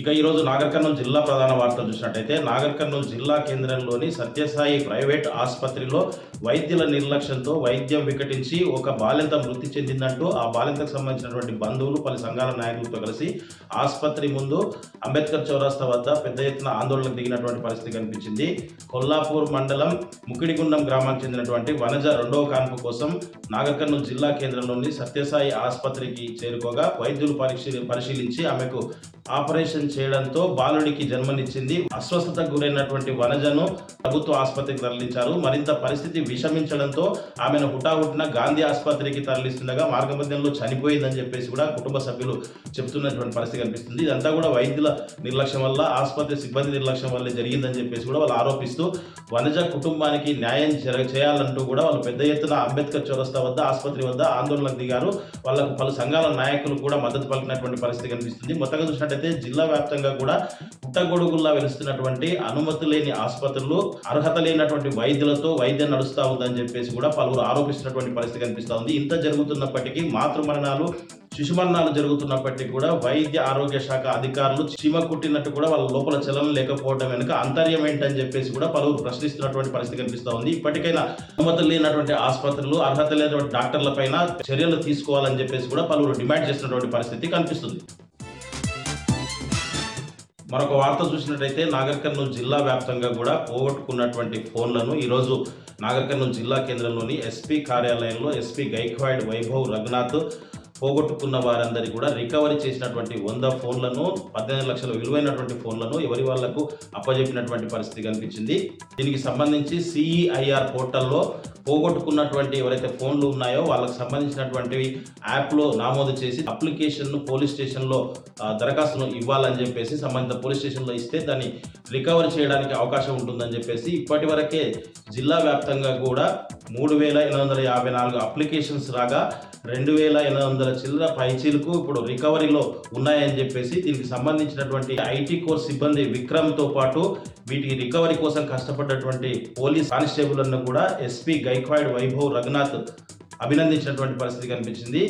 ఇక ఈరోజు నాగర్ కర్నూలు జిల్లా ప్రధాన వార్తలు చూసినట్టయితే నాగర్ కర్నూలు జిల్లా కేంద్రంలోని సత్యసాయి ప్రైవేట్ ఆసుపత్రిలో వైద్యుల నిర్లక్ష్యంతో వైద్యం వికటించి ఒక బాలింత మృతి చెందిందంటూ ఆ బాలింతకు సంబంధించినటువంటి బంధువులు పలు సంఘాల నాయకులతో కలిసి ఆసుపత్రి ముందు అంబేద్కర్ చౌరస్తా వద్ద పెద్ద ఎత్తున ఆందోళనకు దిగినటువంటి పరిస్థితి కనిపించింది. కొల్లాపూర్ మండలం ముకిడిగుండం గ్రామానికి చెందినటువంటి వనజ రెండవ కాన్పు కోసం నాగర్ కర్నూలు జిల్లా కేంద్రంలోని సత్యసాయి ఆసుపత్రికి చేరుకోగా వైద్యులు పరిశీలించి ఆమెకు ఆపరేషన్ చేయడంతో బాలుడికి జన్మనిచ్చింది. అస్వస్థతకు గురైనటువంటి వనజను ప్రభుత్వ ఆసుపత్రికి తరలించారు. మరింత పరిస్థితి విషమించడంతో ఆమెను హుటాహుటిన గాంధీ ఆసుపత్రికి తరలిస్తుండగా మార్గమధ్యంలో చనిపోయిందని చెప్పేసి కూడా కుటుంబ సభ్యులు చెబుతున్నటువంటి పరిస్థితి కనిపిస్తుంది. ఇదంతా కూడా వైద్యుల నిర్లక్ష్యం వల్ల, ఆసుపత్రి సిబ్బంది నిర్లక్ష్యం వల్ల జరిగిందని చెప్పేసి కూడా వాళ్ళు ఆరోపిస్తూ వనజ కుటుంబానికి న్యాయం చేయాలంటూ కూడా వాళ్ళు పెద్ద ఎత్తున అంబేద్కర్ చౌరస్తా వద్ద ఆసుపత్రి వద్ద ఆందోళనకు దిగారు. వాళ్ళకు పలు సంఘాల నాయకులు కూడా మద్దతు పలికినటువంటి పరిస్థితి కనిపిస్తుంది. మొత్తంగా చూసినట్టయితే జిల్లా వ్యాప్తంగా కూడా పుట్టగొడుగుల్లా వెలుస్తున్నటువంటి అనుమతి లేని ఆసుపత్రులు, అర్హత లేనటువంటి వైద్యులతో వైద్యం నడుస్తూ ఉందని చెప్పేసి కూడా పలువురు ఆరోపిస్తున్నటువంటి పరిస్థితి కనిపిస్తూ ఉంది. ఇంత జరుగుతున్నప్పటికీ, మాతృ మరణాలు, శిశు మరణాలు జరుగుతున్నప్పటికీ కూడా వైద్య ఆరోగ్య శాఖ అధికారులు చీమ కుట్టినట్టు కూడా వాళ్ళ లోపల చలనం లేకపోవడం వెనుక అంతర్యం ఏంటని చెప్పేసి కూడా పలువురు ప్రశ్నిస్తున్నటువంటి పరిస్థితి కనిపిస్తూ ఉంది. ఇప్పటికైనా అనుమతులు లేనటువంటి ఆసుపత్రులు, అర్హత లేనటువంటి డాక్టర్ల పైన చర్యలు తీసుకోవాలని చెప్పేసి కూడా పలువురు డిమాండ్ చేస్తున్నటువంటి పరిస్థితి కనిపిస్తుంది. మరొక వార్త చూసినట్టయితే నాగర్ కర్నూలు జిల్లా వ్యాప్తంగా కూడా పోగొట్టుకున్నటువంటి ఫోన్లను ఈరోజు నాగర్ కర్నూలు జిల్లా కేంద్రంలోని ఎస్పీ కార్యాలయంలో ఎస్పీ గైక్వాడ్ వైభవ్ రఘునాథ్ పోగొట్టుకున్న వారందరి కూడా రికవరీ చేసినటువంటి 100 ఫోన్లను, 18 లక్షల విలువైనటువంటి ఫోన్లను ఎవరి వాళ్లకు అప్పజెప్పినటువంటి పరిస్థితి కనిపించింది. దీనికి సంబంధించి సిఈఐఆర్ పోర్టల్లో పోగొట్టుకున్నటువంటి ఎవరైతే ఫోన్లు ఉన్నాయో వాళ్ళకు సంబంధించినటువంటి యాప్లో నమోదు చేసి అప్లికేషన్ను పోలీస్ స్టేషన్లో దరఖాస్తును ఇవ్వాలని చెప్పేసి సంబంధిత పోలీస్ స్టేషన్లో ఇస్తే దాన్ని రికవరీ చేయడానికి అవకాశం ఉంటుందని చెప్పేసి ఇప్పటి వరకే జిల్లా వ్యాప్తంగా కూడా 3,854 అప్లికేషన్స్ రాగా 2,800 చిల్లర పైచీలకు ఇప్పుడు రికవరీలో ఉన్నాయని చెప్పేసి దీనికి సంబంధించినటువంటి ఐటీ కోర్ సిబ్బంది విక్రమ్తో పాటు వీటి రికవరీ కోసం కష్టపడ్డటువంటి పోలీస్ కానిస్టేబుల్లను కూడా ఎస్పీ గైక్వాడ్ వైభవ్ రఘునాథ్ అభినందించినటువంటి పరిస్థితి కనిపించింది.